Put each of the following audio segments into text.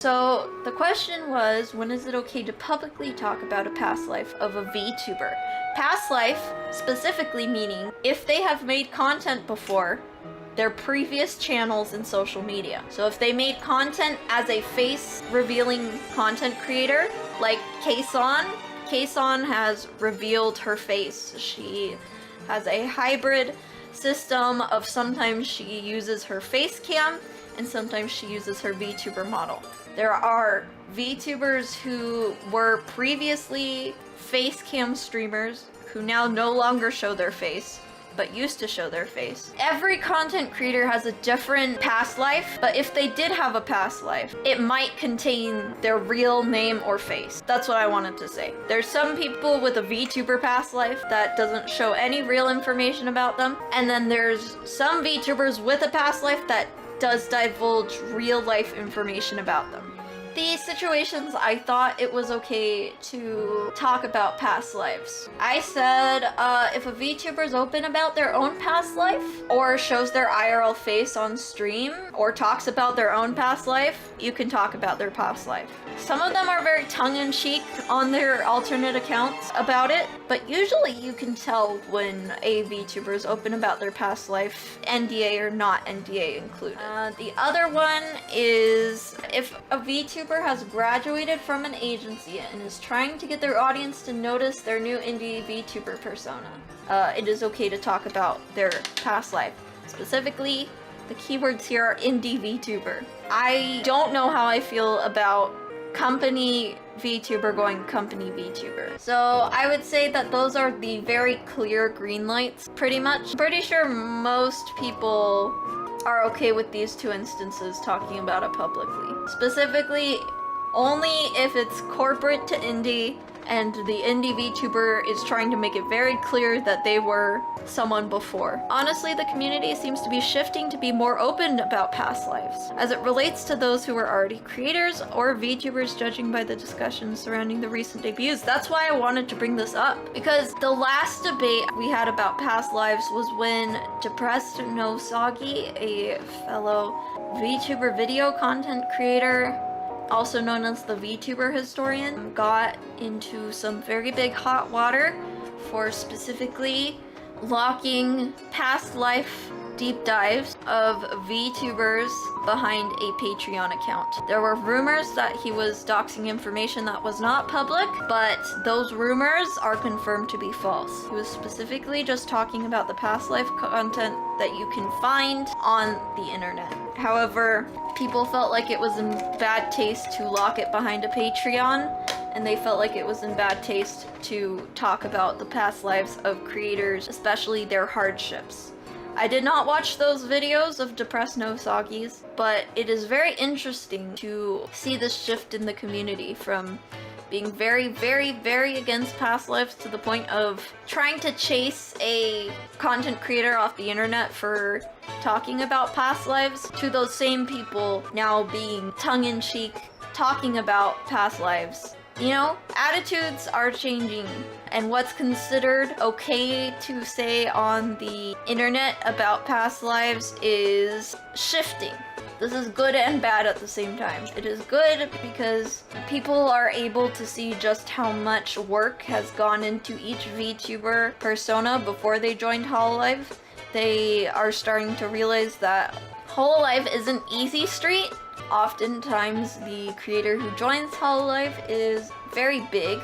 So the question was, when is it okay to publicly talk about a past life of a VTuber? Past life specifically meaning if they have made content before their previous channels in social media. So if they made content as a face revealing content creator, like Kason has revealed her face. She has a hybrid system of sometimes she uses her face cam and sometimes she uses her VTuber model. There are VTubers who were previously face cam streamers who now no longer show their face, but used to show their face. Every content creator has a different past life, but if they did have a past life, it might contain their real name or face. That's what I wanted to say. There's some people with a VTuber past life that doesn't show any real information about them, and then there's some VTubers with a past life that does divulge real life information about them. These situations, I thought it was okay to talk about past lives. I said, if a VTuber is open about their own past life, or shows their IRL face on stream, or talks about their own past life, you can talk about their past life. Some of them are very tongue-in-cheek on their alternate accounts about it, but usually you can tell when a VTuber is open about their past life, NDA or not NDA included. The other one is if a VTuber has graduated from an agency and is trying to get their audience to notice their new indie VTuber persona, it is okay to talk about their past life. Specifically, the keywords here are indie VTuber. I don't know how I feel about company VTuber going company VTuber. So I would say that those are the very clear green lights, pretty much. Pretty sure most people are okay with these two instances talking about it publicly. Specifically, only if it's corporate to indie and the indie VTuber is trying to make it very clear that they were someone before. Honestly, the community seems to be shifting to be more open about past lives, as it relates to those who were already creators or VTubers, judging by the discussions surrounding the recent debuts. That's why I wanted to bring this up, because the last debate we had about past lives was when Depressed No Soggy, a fellow VTuber video content creator, also known as the VTuber historian, got into some very big hot water for specifically locking past life deep dives of VTubers behind a Patreon account. There were rumors that he was doxing information that was not public, but those rumors are confirmed to be false. He was specifically just talking about the past life content that you can find on the internet. However, people felt like it was in bad taste to lock it behind a Patreon, and they felt like it was in bad taste to talk about the past lives of creators, especially their hardships. I did not watch those videos of Depressed No Soggies, but it is very interesting to see this shift in the community from being very, very, very against past lives to the point of trying to chase a content creator off the internet for talking about past lives, to those same people now being tongue-in-cheek, talking about past lives. You know, attitudes are changing, and what's considered okay to say on the internet about past lives is shifting. This is good and bad at the same time. It is good because people are able to see just how much work has gone into each VTuber persona before they joined Hololive. They are starting to realize that Hololive isn't easy street. Oftentimes, the creator who joins Hololive is very big.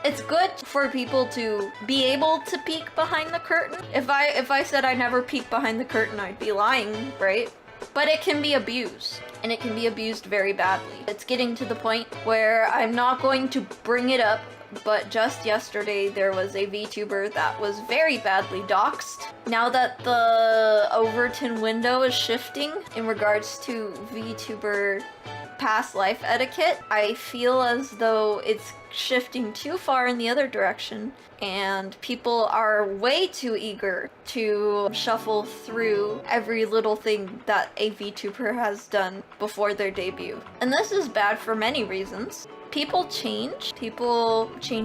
It's good for people to be able to peek behind the curtain. If I said I never peek behind the curtain, I'd be lying, right? But it can be abused, and it can be abused very badly. It's getting to the point where I'm not going to bring it up, but just yesterday there was a VTuber that was very badly doxxed. Now that the Overton window is shifting in regards to VTuber past life etiquette, I feel as though it's shifting too far in the other direction, and people are way too eager to shuffle through every little thing that a VTuber has done before their debut. And this is bad for many reasons. People change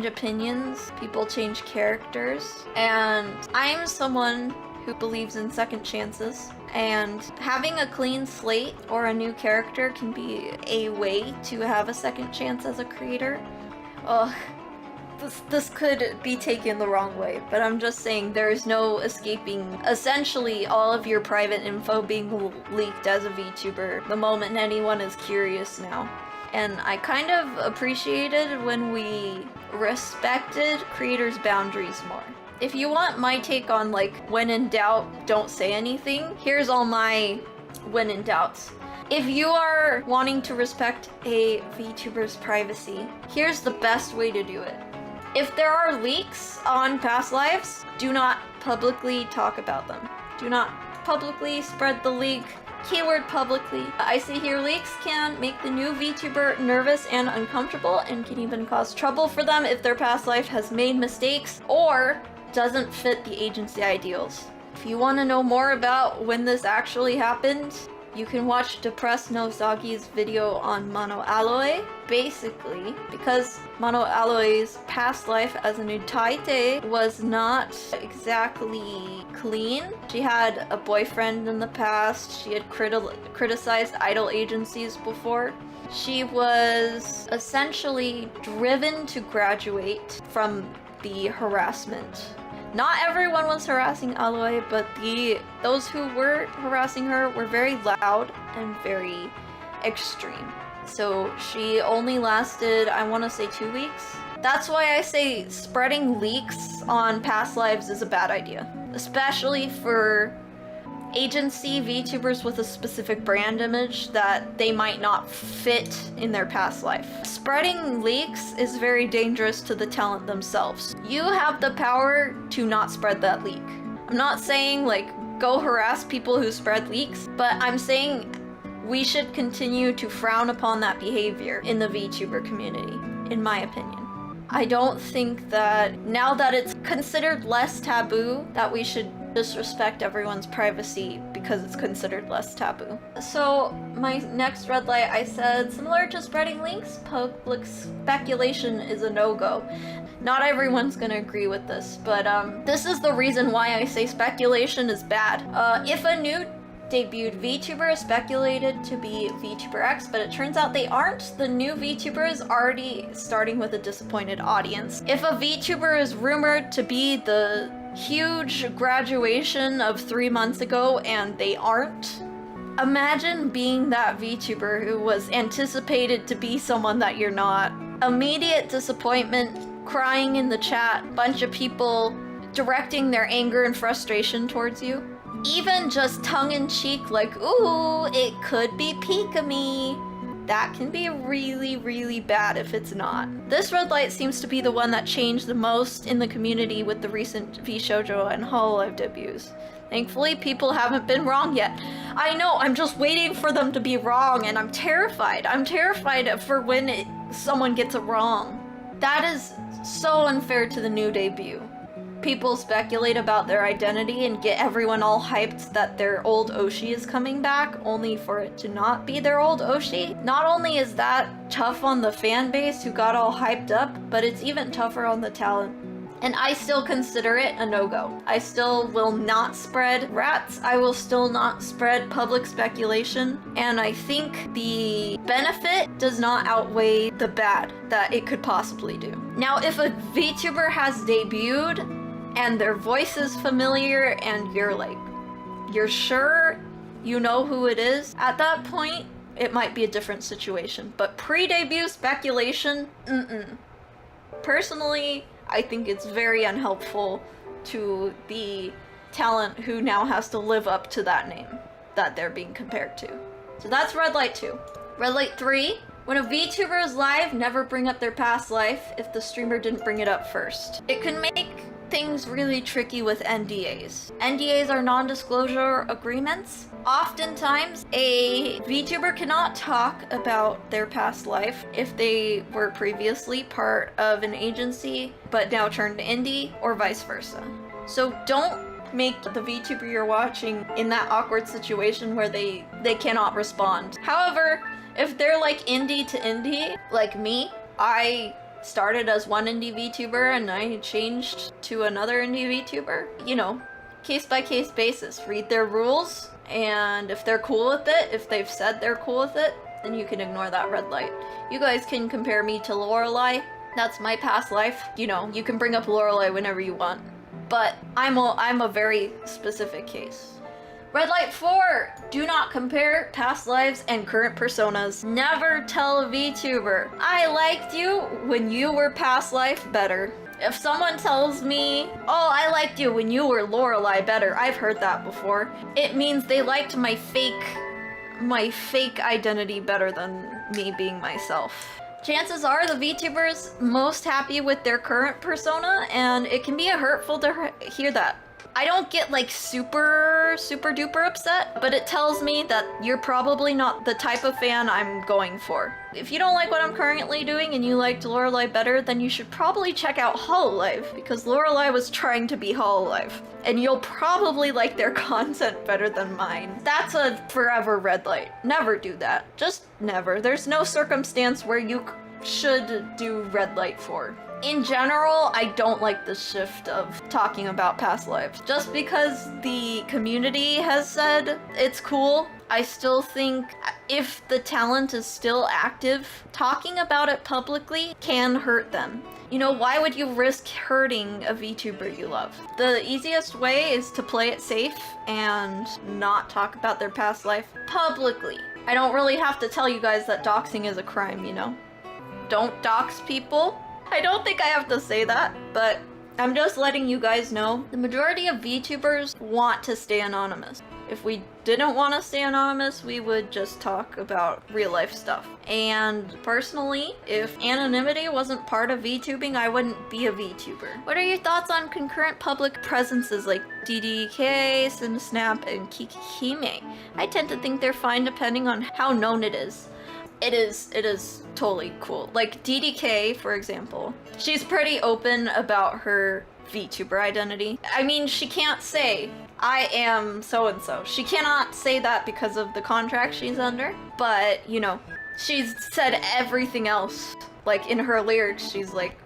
opinions, people change characters, and I'm someone who believes in second chances. And having a clean slate or a new character can be a way to have a second chance as a creator. Ugh. This could be taken the wrong way, but I'm just saying there's no escaping essentially all of your private info being leaked as a VTuber the moment anyone is curious now. And I kind of appreciated when we respected creators' boundaries more. If you want my take on like when in doubt, don't say anything, here's all my when in doubts. If you are wanting to respect a VTuber's privacy, here's the best way to do it. If there are leaks on past lives, do not publicly talk about them. Do not publicly spread the leak. Keyword publicly. I say here leaks can make the new VTuber nervous and uncomfortable and can even cause trouble for them if their past life has made mistakes or doesn't fit the agency ideals. If you want to know more about when this actually happened, you can watch Depressed Nozagi's video on Mono Alloy. Basically, because Mono Alloy's past life as an utaite was not exactly clean. She had a boyfriend in the past, she had criticized idol agencies before. She was essentially driven to graduate from the harassment. Not everyone was harassing Alloy, but those who were harassing her were very loud and very extreme. So she only lasted, I want to say 2 weeks. That's why I say spreading leaks on past lives is a bad idea. Especially for agency VTubers with a specific brand image that they might not fit in their past life. Spreading leaks is very dangerous to the talent themselves. You have the power to not spread that leak. I'm not saying like go harass people who spread leaks, but I'm saying we should continue to frown upon that behavior in the VTuber community, in my opinion. I don't think that now that it's considered less taboo that we should disrespect everyone's privacy because it's considered less taboo. So my next red light, I said similar to spreading leaks, public speculation is a no-go. Not everyone's gonna agree with this, but this is the reason why I say speculation is bad. If a new debuted VTuber is speculated to be VTuber X, but it turns out they aren't, the new VTuber is already starting with a disappointed audience. If a VTuber is rumored to be the huge graduation of 3 months ago and they aren't, imagine being that VTuber who was anticipated to be someone that you're not. Immediate disappointment, crying in the chat, bunch of people directing their anger and frustration towards you. Even just tongue-in-cheek like, ooh, it could be Pika-me. That can be really, really bad if it's not. This red light seems to be the one that changed the most in the community with the recent VShoujo and Hololive debuts. Thankfully, people haven't been wrong yet. I know, I'm just waiting for them to be wrong, and I'm terrified. I'm terrified for when someone gets it wrong. That is so unfair to the new debut. People speculate about their identity and get everyone all hyped that their old Oshi is coming back, only for it to not be their old Oshi. Not only is that tough on the fan base who got all hyped up, but it's even tougher on the talent. And I still consider it a no-go. I still will not spread rats, I will still not spread public speculation, and I think the benefit does not outweigh the bad that it could possibly do. Now, if a VTuber has debuted, and their voice is familiar, and you're sure you know who it is, at that point, it might be a different situation. But pre-debut speculation, Personally, I think it's very unhelpful to the talent who now has to live up to that name that they're being compared to. So that's red light 2. Red light 3, when a VTuber is live, never bring up their past life if the streamer didn't bring it up first. It can make things really tricky with NDAs. NDAs are non-disclosure agreements. Oftentimes, a VTuber cannot talk about their past life if they were previously part of an agency but now turned indie, or vice versa. So don't make the VTuber you're watching in that awkward situation where they cannot respond. However, if they're like indie to indie, like me, I started as one indie VTuber and I changed to another indie VTuber. You know, case-by-case basis. Read their rules, and if they're cool with it, if they've said they're cool with it, then you can ignore that red light. You guys can compare me to Lorelai. That's my past life. You know, you can bring up Lorelai whenever you want. But I'm a very specific case. Red light 4, do not compare past lives and current personas. Never tell a VTuber, I liked you when you were past life better. If someone tells me, oh, I liked you when you were Lorelai better, I've heard that before, it means they liked my fake identity better than me being myself. Chances are the VTubers most happy with their current persona, and it can be hurtful to hear that. I don't get like super duper upset, but it tells me that you're probably not the type of fan I'm going for. If you don't like what I'm currently doing and you liked Lorelai better, then you should probably check out Hololive, because Lorelai was trying to be Hololive. And you'll probably like their content better than mine. That's a forever red light. Never do that. Just never. There's no circumstance where you should do red light for. In general, I don't like the shift of talking about past lives. Just because the community has said it's cool, I still think if the talent is still active, talking about it publicly can hurt them. You know, why would you risk hurting a VTuber you love? The easiest way is to play it safe and not talk about their past life publicly. I don't really have to tell you guys that doxing is a crime, you know? Don't dox people. I don't think I have to say that, but I'm just letting you guys know. The majority of VTubers want to stay anonymous. If we didn't want to stay anonymous, we would just talk about real life stuff. And personally, if anonymity wasn't part of VTubing, I wouldn't be a VTuber. What are your thoughts on concurrent public presences like DDK, SimSnap, and Kikihime? I tend to think they're fine depending on how known it is. It is totally cool. Like DDK, for example, she's pretty open about her VTuber identity. I mean, she can't say, I am so-and-so. She cannot say that because of the contract she's under, but, you know, she's said everything else. Like, in her lyrics, she's like,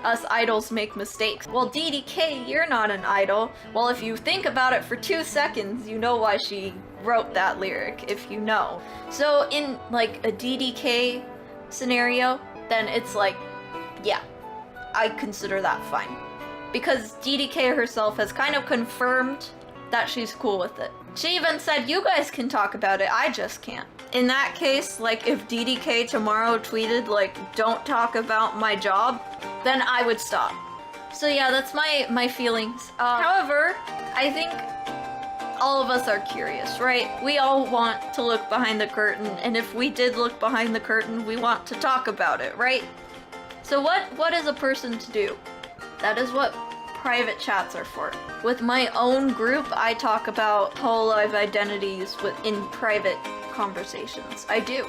us idols make mistakes. Well, DDK, you're not an idol. Well, if you think about it for 2 seconds, you know why she wrote that lyric, if you know. So in like a DDK scenario, then it's like, yeah, I consider that fine. Because DDK herself has kind of confirmed that she's cool with it. She even said, you guys can talk about it, I just can't. In that case, like if DDK tomorrow tweeted like, don't talk about my job, then I would stop. So yeah, that's my feelings. However, I think all of us are curious, right? We all want to look behind the curtain, and if we did look behind the curtain, we want to talk about it, right? So what is a person to do? That is what private chats are for. With my own group, I talk about Hololive identities in private conversations. I do.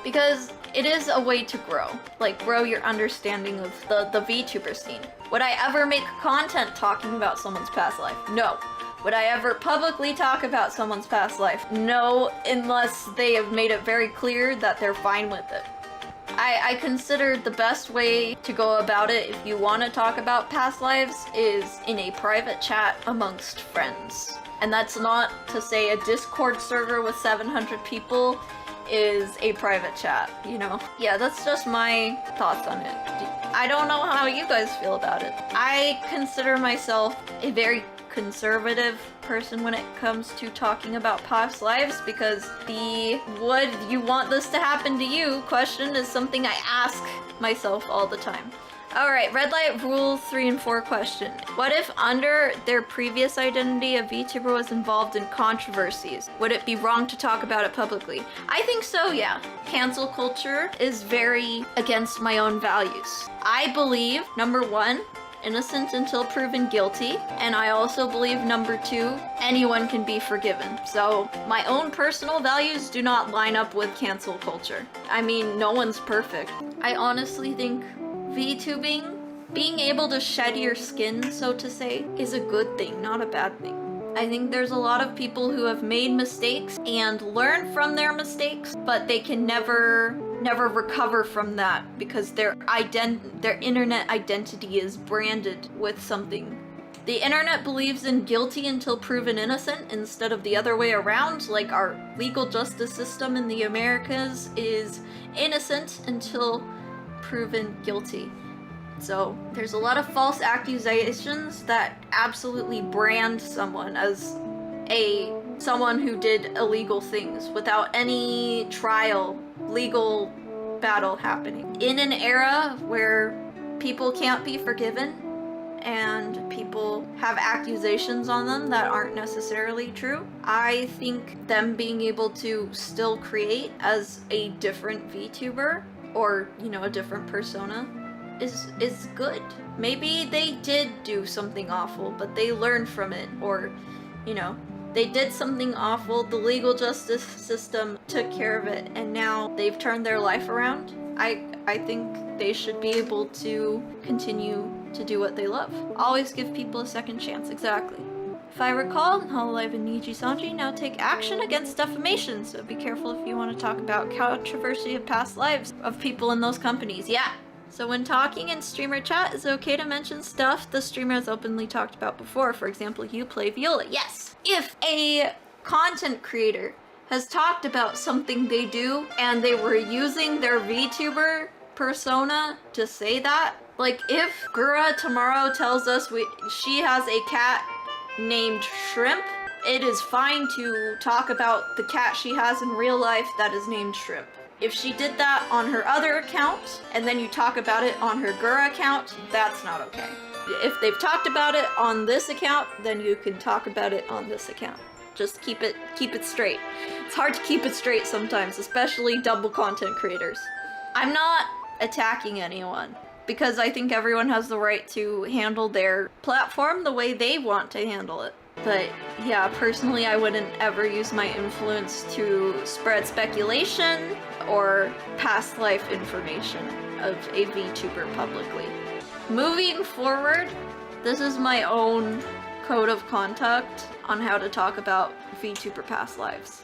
Because it is a way to grow. Like, grow your understanding of the VTuber scene. Would I ever make content talking about someone's past life? No. Would I ever publicly talk about someone's past life? No, unless they have made it very clear that they're fine with it. I consider the best way to go about it if you want to talk about past lives is in a private chat amongst friends. And that's not to say a Discord server with 700 people is a private chat, you know? Yeah, that's just my thoughts on it. I don't know how you guys feel about it. I consider myself a very conservative person when it comes to talking about past lives, because the would you want this to happen to you question is something I ask myself all the time. Alright, red light rule 3 and 4 question. What if under their previous identity a VTuber was involved in controversies? Would it be wrong to talk about it publicly? I think so, yeah. Cancel culture is very against my own values. I believe, number 1, innocent until proven guilty, and I also believe number 2, anyone can be forgiven. So my own personal values do not line up with cancel culture. I mean, no one's perfect. I honestly think VTubing, being able to shed your skin, so to say, is a good thing, not a bad thing. I think there's a lot of people who have made mistakes and learn from their mistakes, but they can never recover from that because their internet identity is branded with something The internet believes in guilty until proven innocent instead of the other way around, like our legal justice system in the Americas is innocent until proven guilty. So there's a lot of false accusations that absolutely brand someone as someone who did illegal things without any trial, legal battle happening. In an era where people can't be forgiven and people have accusations on them that aren't necessarily true, I think them being able to still create as a different VTuber or, you know, a different persona is good. Maybe they did do something awful, but they learned from it, or, you know, they did something awful, the legal justice system took care of it, and now they've turned their life around. I think they should be able to continue to do what they love. Always give people a second chance, exactly. If I recall, Hololive and Niji Sanji now take action against defamation, so be careful if you want to talk about controversy of past lives of people in those companies. Yeah! So when talking in streamer chat, it's okay to mention stuff the streamer has openly talked about before. For example, you play viola. Yes! If a content creator has talked about something they do and they were using their VTuber persona to say that, like if Gura tomorrow tells us she has a cat named Shrimp, it is fine to talk about the cat she has in real life that is named Shrimp. If she did that on her other account, and then you talk about it on her Gura account, that's not okay. If they've talked about it on this account, then you can talk about it on this account. Just keep it straight. It's hard to keep it straight sometimes, especially double content creators. I'm not attacking anyone, because I think everyone has the right to handle their platform the way they want to handle it. But yeah, personally, I wouldn't ever use my influence to spread speculation or past life information of a VTuber publicly. Moving forward, this is my own code of conduct on how to talk about VTuber past lives.